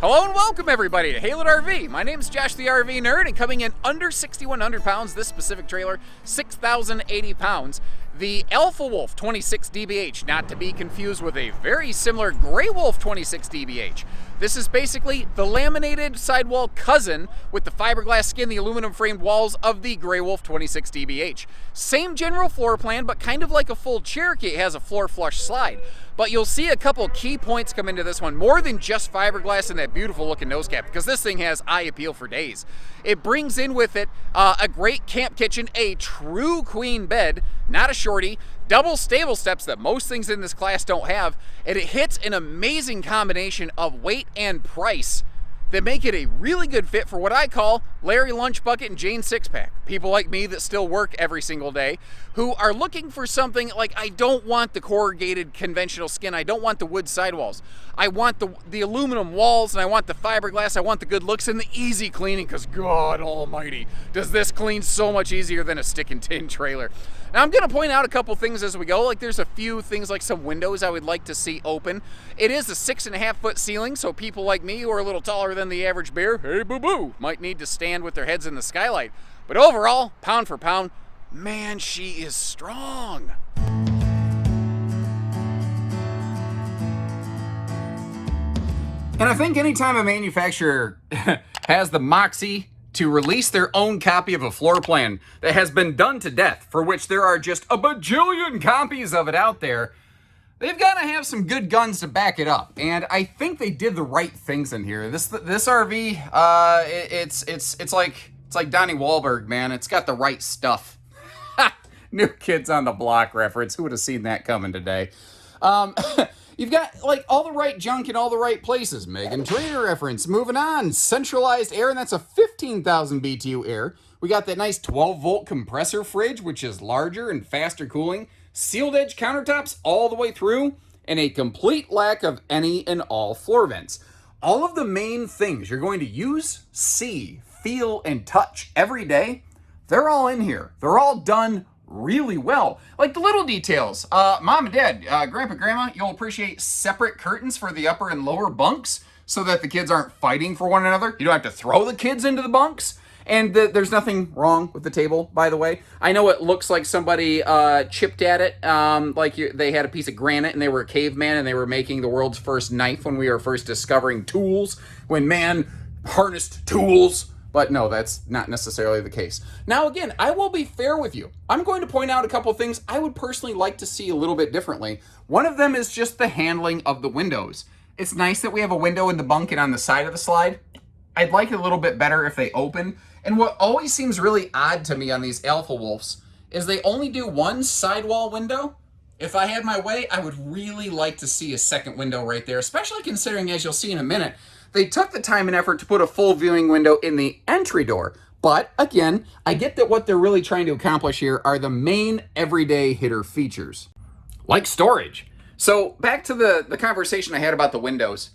Hello and welcome everybody to Haylett RV. My name is Josh the RV Nerd, and coming in under 6,100 pounds, this specific trailer, 6,080 pounds, the Alpha Wolf 26 DBH, not to be confused with a very similar Grey Wolf 26 DBH. This is basically the laminated sidewall cousin with the fiberglass skin, the aluminum framed walls of the Grey Wolf 26 DBH. Same general floor plan, but kind of like a full Cherokee, it has a floor flush slide. But you'll see a couple key points come into this one, more than just fiberglass and that beautiful looking nose cap, because this thing has eye appeal for days. It brings in with it a great camp kitchen, a true queen bed, not a shorty, double stable steps that most things in this class don't have, and it hits an amazing combination of weight and price that make it a really good fit for what I call Larry Lunch Bucket and Jane Six Pack. People like me that still work every single day who are looking for something like, I don't want the corrugated conventional skin, I don't want the wood sidewalls. I want the aluminum walls, and I want the fiberglass, I want the good looks and the easy cleaning, because God almighty, does this clean so much easier than a stick and tin trailer. Now I'm gonna point out a couple things as we go. Like there's a few things like some windows I would like to see open. It is a 6.5 foot ceiling, so people like me who are a little taller than the average bear, hey boo boo, might need to stand with their heads in the skylight. But overall, pound for pound, man, she is strong. And I think anytime a manufacturer has the moxie to release their own copy of a floor plan that has been done to death, for which there are just a bajillion copies of it out there, they've got to have some good guns to back it up. And I think they did the right things in here. This RV, it's like Donnie Wahlberg, man. It's got the right stuff. New Kids on the Block reference. Who would have seen that coming today? You've got like all the right junk in all the right places. Megan Trainor reference. Moving on. Centralized air, and that's a 15,000 BTU air. We got that nice 12-volt compressor fridge, which is larger and faster cooling. Sealed edge countertops all the way through, and a complete lack of any and all floor vents. All of the main things you're going to use, see, feel, and touch every day, they're all in here. They're all done really well. Like the little details. Mom and Dad, Grandpa, Grandma, you'll appreciate separate curtains for the upper and lower bunks so that the kids aren't fighting for one another. You don't have to throw the kids into the bunks. And there's nothing wrong with the table, by the way. I know it looks like somebody chipped at it, they had a piece of granite and they were a caveman and they were making the world's first knife when we were first discovering tools, when man harnessed tools. But no, that's not necessarily the case. Now, again, I will be fair with you. I'm going to point out a couple things I would personally like to see a little bit differently. One of them is just the handling of the windows. It's nice that we have a window in the bunk and on the side of the slide. I'd like it a little bit better if they open. And what always seems really odd to me on these Alpha Wolves is they only do one sidewall window. If I had my way, I would really like to see a second window right there, especially considering, as you'll see in a minute, they took the time and effort to put a full viewing window in the entry door. But again, I get that what they're really trying to accomplish here are the main everyday hitter features, like storage. So back to the conversation I had about the windows.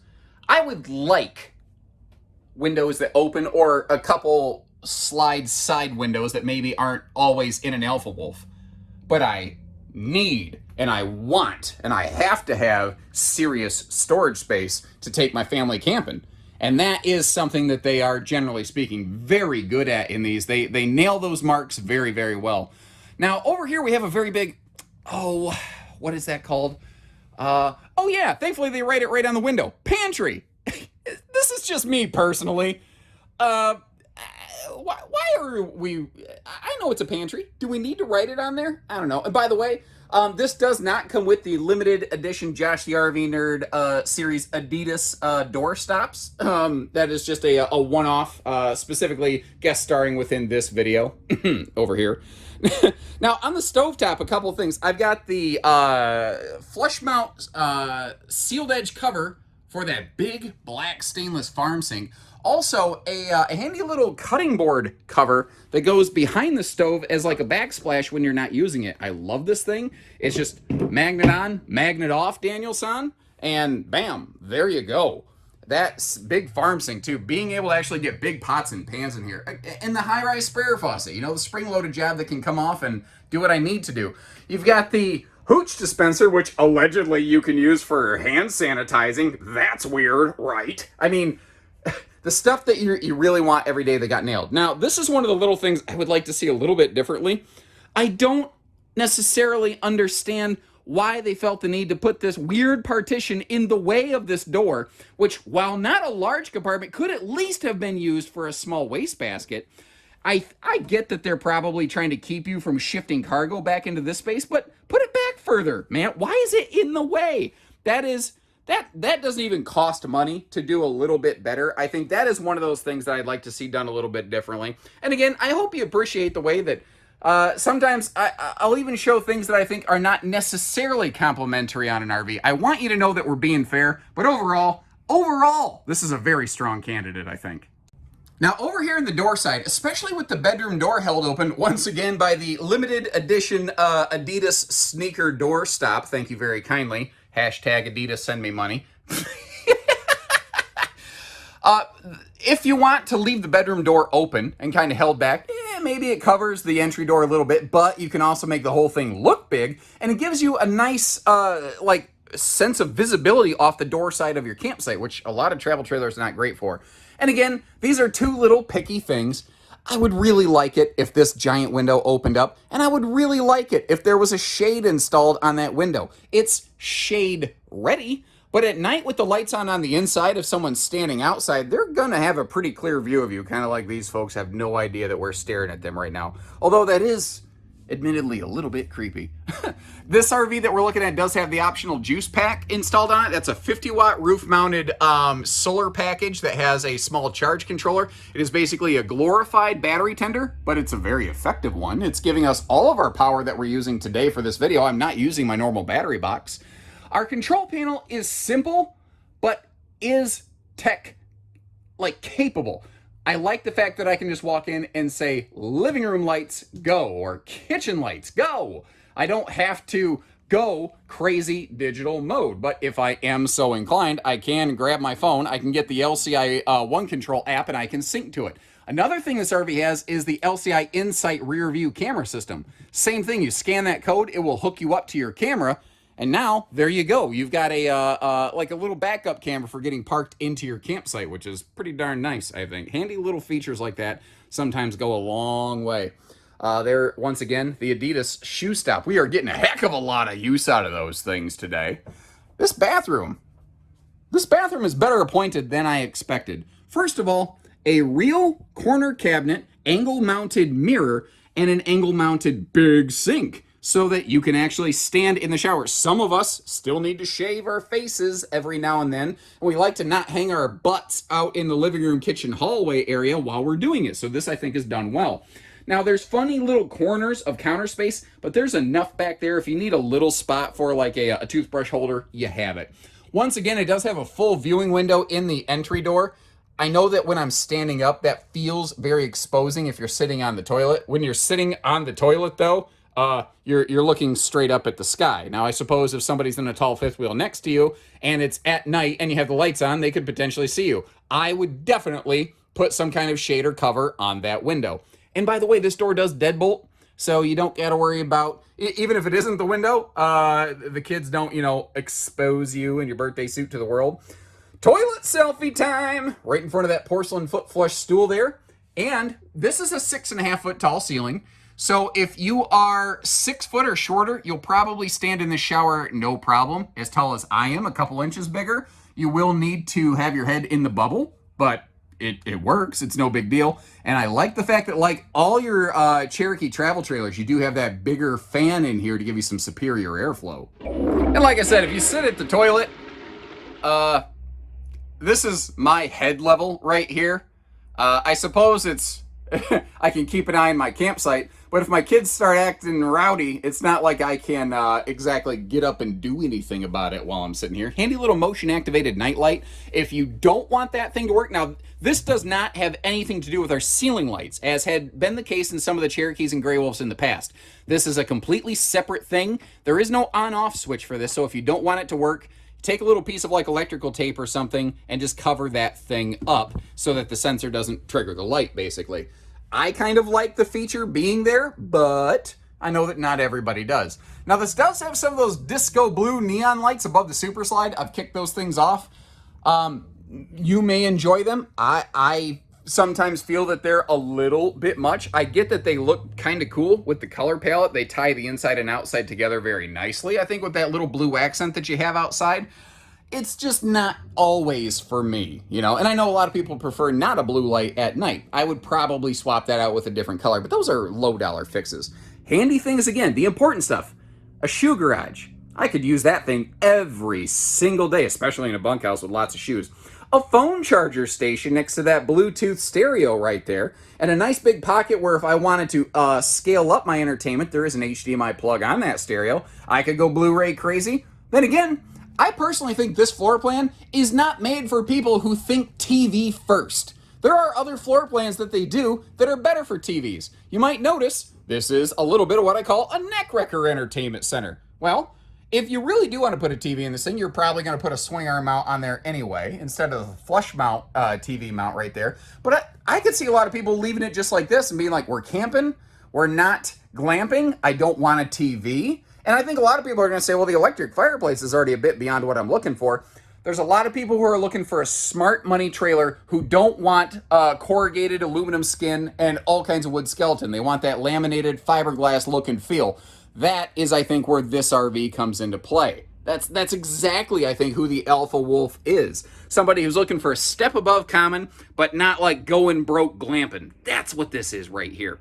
I would like windows that open, or a couple slide side windows that maybe aren't always in an Alpha Wolf. But I need, and I want, and I have to have serious storage space to take my family camping. And that is something that they are, generally speaking, very good at in these. They nail those marks very, very well. Now, over here we have a very big, what is that called? Oh yeah, thankfully they write it right on the window. Pantry. This is just me personally. Why are we... I know it's a pantry. Do we need to write it on there? I don't know. And by the way, this does not come with the limited edition Josh the RV Nerd series Adidas door stops. That is just a one-off, specifically guest starring within this video over here. Now, on the stovetop, a couple of things. I've got the flush mount sealed edge cover for that big black stainless farm sink. Also, a handy little cutting board cover that goes behind the stove as like a backsplash when you're not using it. I love this thing. It's just magnet on, magnet off, Daniel-san, and bam, there you go. That's big farm sink too. Being able to actually get big pots and pans in here. And the high-rise sprayer faucet, you know, the spring-loaded job that can come off and do what I need to do. You've got the hooch dispenser, which allegedly you can use for hand sanitizing. That's weird, right? I mean, the stuff that you really want every day that got nailed. Now, this is one of the little things I would like to see a little bit differently. I don't necessarily understand why they felt the need to put this weird partition in the way of this door, which, while not a large compartment, could at least have been used for a small wastebasket. I get that they're probably trying to keep you from shifting cargo back into this space, but put it back further, man. Why is it in the way? That doesn't even cost money to do a little bit better. I think that is one of those things that I'd like to see done a little bit differently. And again, I hope you appreciate the way that sometimes I'll even show things that I think are not necessarily complimentary on an RV. I want you to know that we're being fair, but overall, this is a very strong candidate, I think. Now, over here in the door side, especially with the bedroom door held open, once again by the limited edition Adidas sneaker door stop, thank you very kindly, hashtag Adidas send me money. If you want to leave the bedroom door open and kind of held back, maybe it covers the entry door a little bit, but you can also make the whole thing look big, and it gives you a nice, sense of visibility off the door side of your campsite, which a lot of travel trailers are not great for. And again, these are two little picky things. I would really like it if this giant window opened up, and I would really like it if there was a shade installed on that window. It's shade ready, but at night with the lights on the inside, if someone's standing outside, they're gonna have a pretty clear view of you, kind of like these folks have no idea that we're staring at them right now. Although that is admittedly a little bit creepy. This RV that we're looking at does have the optional juice pack installed on it. That's a 50-watt roof-mounted solar package that has a small charge controller. It is basically a glorified battery tender, but it's a very effective one. It's giving us all of our power that we're using today for this video. I'm not using my normal battery box. Our control panel is simple, but is capable. I like the fact that I can just walk in and say, living room lights, go, or kitchen lights, go. I don't have to go crazy digital mode, but if I am so inclined, I can grab my phone, I can get the LCI One Control app, and I can sync to it. Another thing this RV has is the LCI Insight rear view camera system. Same thing, you scan that code, it will hook you up to your camera, and now, there you go. You've got a little backup camera for getting parked into your campsite, which is pretty darn nice, I think. Handy little features like that sometimes go a long way. There, once again, the Adidas shoe stop. We are getting a heck of a lot of use out of those things today. This bathroom is better appointed than I expected. First of all, a real corner cabinet, angle-mounted mirror, and an angle-mounted big sink, so that you can actually stand in the shower. Some of us still need to shave our faces every now and then, and we like to not hang our butts out in the living room, kitchen, hallway area while we're doing it. So this, I think, is done well. Now, there's funny little corners of counter space, but there's enough back there. If you need a little spot for like a toothbrush holder, you have it. Once again, it does have a full viewing window in the entry door. I know that when I'm standing up, that feels very exposing if you're sitting on the toilet. When you're sitting on the toilet, though, you're looking straight up at the sky. Now, I suppose if somebody's in a tall fifth wheel next to you and it's at night and you have the lights on, they could potentially see you. I would definitely put some kind of shade or cover on that window. And by the way, this door does deadbolt, so you don't got to worry about, even if it isn't the window, the kids don't, expose you in your birthday suit to the world. Toilet selfie time! Right in front of that porcelain foot flush stool there. And this is a 6.5 foot tall ceiling. So if you are 6 foot or shorter, you'll probably stand in the shower no problem. As tall as I am, a couple inches bigger. You will need to have your head in the bubble, but it works. It's no big deal. And I like the fact that, like all your Cherokee travel trailers, you do have that bigger fan in here to give you some superior airflow. And like I said, if you sit at the toilet, this is my head level right here. I suppose it's I can keep an eye on my campsite, but if my kids start acting rowdy, it's not like I can exactly get up and do anything about it while I'm sitting here. Handy little motion-activated nightlight. If you don't want that thing to work, now this does not have anything to do with our ceiling lights, as had been the case in some of the Cherokees and Grey Wolves in the past. This is a completely separate thing. There is no on-off switch for this, so if you don't want it to work, take a little piece of like electrical tape or something and just cover that thing up so that the sensor doesn't trigger the light, basically. I kind of like the feature being there, but I know that not everybody does. Now, this does have some of those disco blue neon lights above the Super Slide. I've kicked those things off. You may enjoy them. I sometimes feel that they're a little bit much. I get that they look kind of cool with the color palette. They tie the inside and outside together very nicely. I think with that little blue accent that you have outside, it's just not always for me, you know? And I know a lot of people prefer not a blue light at night. I would probably swap that out with a different color, but those are low dollar fixes. Handy things, again, the important stuff. A shoe garage. I could use that thing every single day, especially in a bunkhouse with lots of shoes. A phone charger station next to that Bluetooth stereo right there, and a nice big pocket where if I wanted to scale up my entertainment, there is an HDMI plug on that stereo. I could go Blu-ray crazy. Then again, I personally think this floor plan is not made for people who think TV first. There are other floor plans that they do that are better for TVs. You might notice this is a little bit of what I call a neck wrecker entertainment center. Well, if you really do want to put a TV in this thing, you're probably going to put a swing arm mount on there anyway, instead of the flush mount TV mount right there. But I could see a lot of people leaving it just like this and being like, we're camping, we're not glamping, I don't want a TV. And I think a lot of people are going to say, well, the electric fireplace is already a bit beyond what I'm looking for. There's a lot of people who are looking for a smart money trailer who don't want corrugated aluminum skin and all kinds of wood skeleton. They want that laminated fiberglass look and feel. That is, I think, where this RV comes into play. That's exactly, I think, who the Alpha Wolf is. Somebody who's looking for a step above common, but not like going broke glamping. That's what this is right here.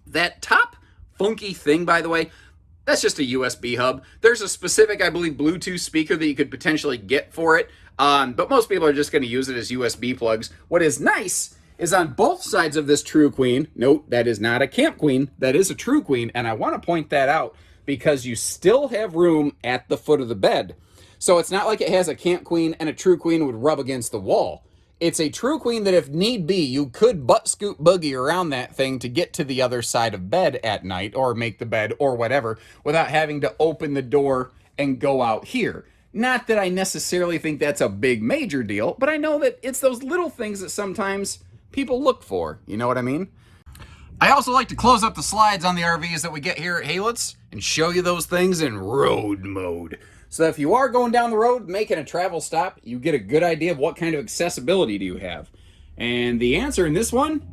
That top funky thing, by the way, that's just a USB hub. There's a specific, I believe, Bluetooth speaker that you could potentially get for it, but most people are just going to use it as USB plugs. What is nice is on both sides of this True Queen, note that is not a Camp Queen, that is a True Queen, and I want to point that out because you still have room at the foot of the bed. So it's not like it has a Camp Queen and a True Queen would rub against the wall. It's a True Queen that if need be, you could butt scoot boogie around that thing to get to the other side of bed at night or make the bed or whatever without having to open the door and go out here. Not that I necessarily think that's a big major deal, but I know that it's those little things that sometimes people look for. You know what I mean? I also like to close up the slides on the RVs that we get here at Haylett's and show you those things in road mode. So if you are going down the road making a travel stop, you get a good idea of what kind of accessibility do you have. And the answer in this one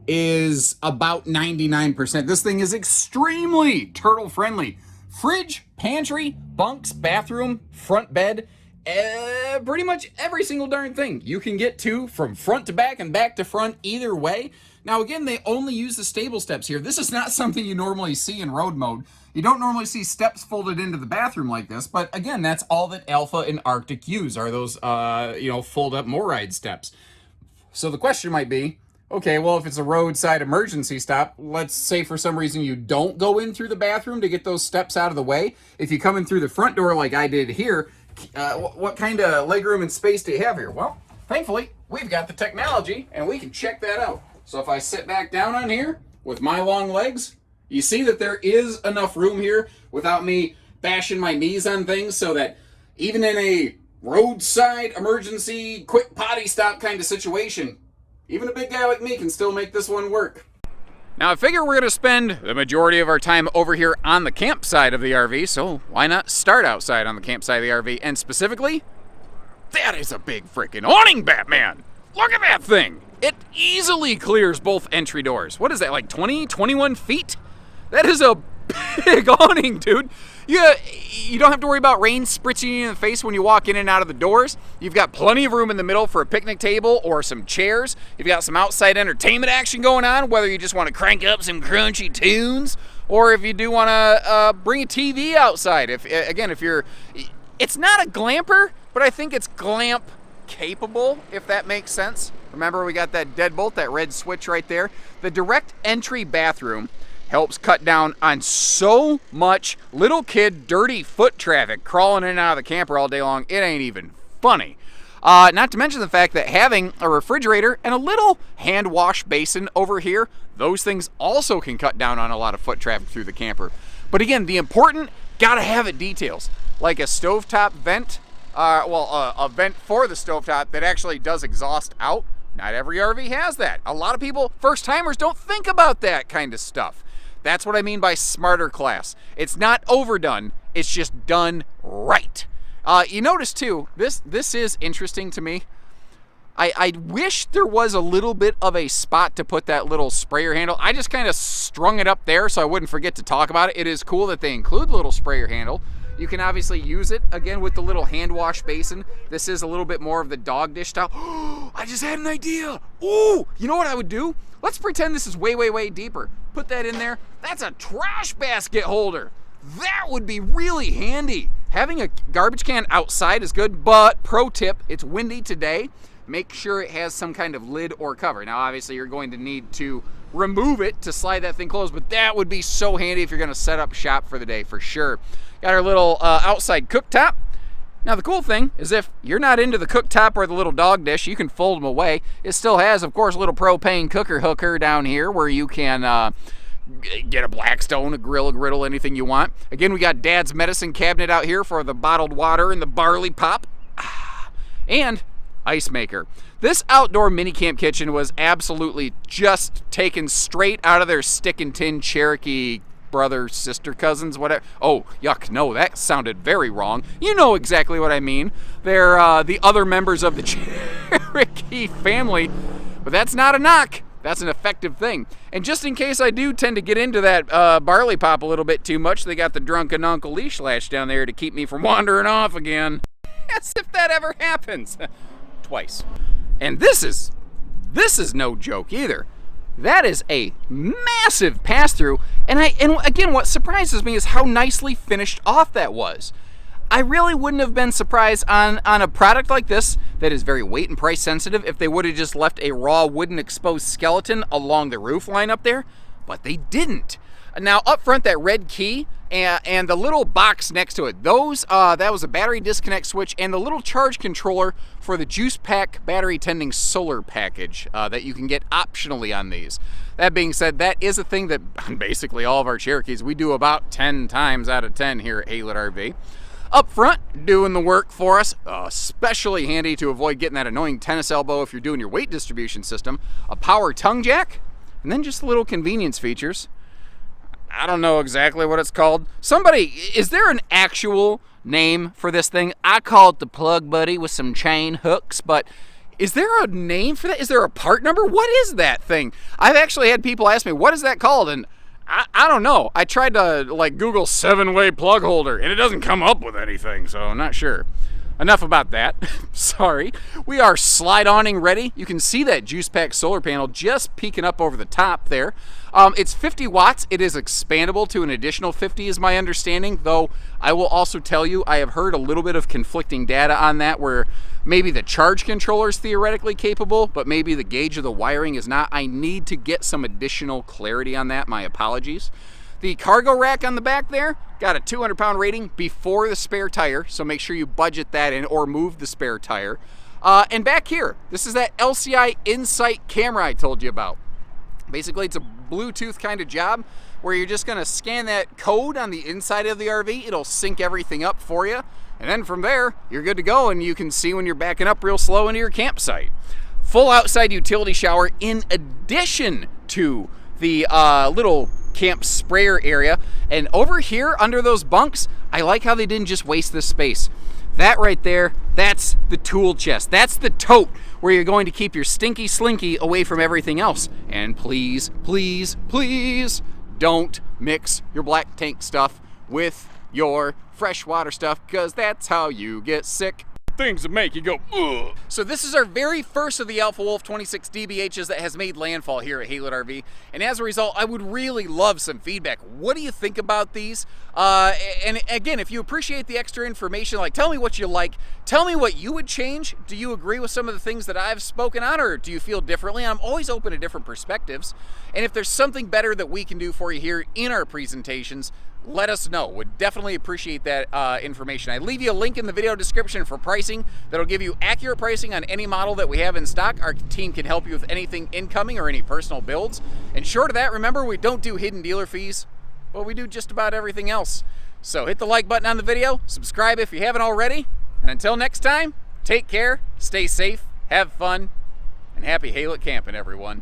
is about 99%. This thing is extremely turtle friendly. Fridge, pantry, bunks, bathroom, front bed, pretty much every single darn thing you can get to from front to back and back to front either way. Now again, they only use the stable steps here. This is not something you normally see in road mode. You don't normally see steps folded into the bathroom like this, but again, that's all that Alpha and Arctic use are those, fold up MORryde steps. So the question might be, okay, well, if it's a roadside emergency stop, let's say for some reason you don't go in through the bathroom to get those steps out of the way. If you come in through the front door like I did here, what kind of legroom and space do you have here? Well, thankfully, we've got the technology and we can check that out. So if I sit back down on here with my long legs, you see that there is enough room here without me bashing my knees on things so that even in a roadside emergency quick potty stop kind of situation, even a big guy like me can still make this one work. Now I figure we're going to spend the majority of our time over here on the campsite of the RV, so why not start outside on the campsite of the RV? And specifically, that is a big freaking awning, Batman! Look at that thing! It easily clears both entry doors. What is that, like 20, 21 feet? That is a big awning, dude. You don't have to worry about rain spritzing you in the face when you walk in and out of the doors. You've got plenty of room in the middle for a picnic table or some chairs. You've got some outside entertainment action going on, whether you just want to crank up some crunchy tunes or if you do want to bring a TV outside. If you're, it's not a glamper, but I think it's glamp capable, if that makes sense. Remember, we got that deadbolt, that red switch right there. The direct entry bathroom helps cut down on so much little kid dirty foot traffic crawling in and out of the camper all day long. It ain't even funny. Not to mention the fact that having a refrigerator and a little hand wash basin over here, those things also can cut down on a lot of foot traffic through the camper. But again, the important, gotta have it details, like a stovetop vent, a vent for the stovetop that actually does exhaust out. Not every RV has that. A lot of people, first timers, don't think about that kind of stuff. That's what I mean by smarter class. It's not overdone, it's just done right. You notice too, this is interesting to me. I wish there was a little bit of a spot to put that little sprayer handle. I just kind of strung it up there so I wouldn't forget to talk about it. It is cool that they include the little sprayer handle. You can obviously use it, again, with the little hand wash basin. This is a little bit more of the dog dish style. I just had an idea. Ooh, you know what I would do? Let's pretend this is way, way, way deeper. Put that in there. That's a trash basket holder. That would be really handy. Having a garbage can outside is good, but pro tip, it's windy today. Make sure it has some kind of lid or cover. Now, obviously, you're going to need to remove it to slide that thing closed, but that would be so handy if you're gonna set up shop for the day, for sure. Got our little outside cooktop. Now, the cool thing is if you're not into the cooktop or the little dog dish, you can fold them away. It still has, of course, a little propane cooker hooker down here where you can get a Blackstone, a grill, a griddle, anything you want. Again, we got Dad's medicine cabinet out here for the bottled water and the barley pop. And ice maker. This outdoor mini camp kitchen was absolutely just taken straight out of their stick and tin Cherokee brother, sister, cousins, whatever. Oh, yuck, no, that sounded very wrong. You know exactly what I mean. They're the other members of the Cherokee family, but that's not a knock. That's an effective thing. And just in case I do tend to get into that barley pop a little bit too much, they got the drunken Uncle leash lash down there to keep me from wandering off again. As if that ever happens. Twice. And this is no joke either. That is a massive pass-through, and again, what surprises me is how nicely finished off that was. I really wouldn't have been surprised on a product like this that is very weight and price sensitive if they would have just left a raw wooden exposed skeleton along the roof line up there, but they didn't. Now up front, that red key and the little box next to it, those that was a battery disconnect switch and the little charge controller for the juice pack battery tending solar package that you can get optionally on these. That being said, that is a thing that basically all of our Cherokees we do about 10 times out of 10 here at Haylett RV. Up front, doing the work for us, especially handy to avoid getting that annoying tennis elbow if you're doing your weight distribution system, a power tongue jack, and then just little convenience features. I don't know exactly what it's called. Somebody, is there an actual name for this thing? I call it the plug buddy with some chain hooks, but is there a name for that? Is there a part number? What is that thing? I've actually had people ask me, what is that called? And I don't know. I tried to Google 7-way plug holder and it doesn't come up with anything, so I'm not sure. Enough about that. Sorry. We are slide awning ready. You can see that juice pack solar panel just peeking up over the top there. It's 50 watts. It is expandable to an additional 50 is my understanding, though I will also tell you I have heard a little bit of conflicting data on that where maybe the charge controller is theoretically capable, but maybe the gauge of the wiring is not. I need to get some additional clarity on that. My apologies. The cargo rack on the back there got a 200-pound rating before the spare tire, so make sure you budget that in or move the spare tire. And back here, this is that LCI Insight camera I told you about. Basically, it's a Bluetooth kind of job where you're just going to scan that code on the inside of the RV. It'll sync everything up for you. And then from there, you're good to go, and you can see when you're backing up real slow into your campsite. Full outside utility shower in addition to the little camp sprayer area. And over here under those bunks, I like how they didn't just waste this space. That right there, that's the tool chest. That's the tote where you're going to keep your stinky slinky away from everything else. And please, please, please don't mix your black tank stuff with your freshwater stuff, because that's how you get sick. Things that make you go, ugh. So this is our very first of the Alpha Wolf 26 DBHs that has made landfall here at Haylett RV. And as a result, I would really love some feedback. What do you think about these? And again, if you appreciate the extra information, tell me what you like. Tell me what you would change. Do you agree with some of the things that I've spoken on, or do you feel differently? I'm always open to different perspectives. And if there's something better that we can do for you here in our presentations, let us know. Would definitely appreciate that information. I leave you a link in the video description for pricing that'll give you accurate pricing on any model that we have in stock. Our team can help you with anything incoming or any personal builds. And short of that, remember, we don't do hidden dealer fees, but we do just about everything else. So hit the like button on the video, subscribe if you haven't already, and until next time, take care, stay safe, have fun, and happy Haylett camping, everyone.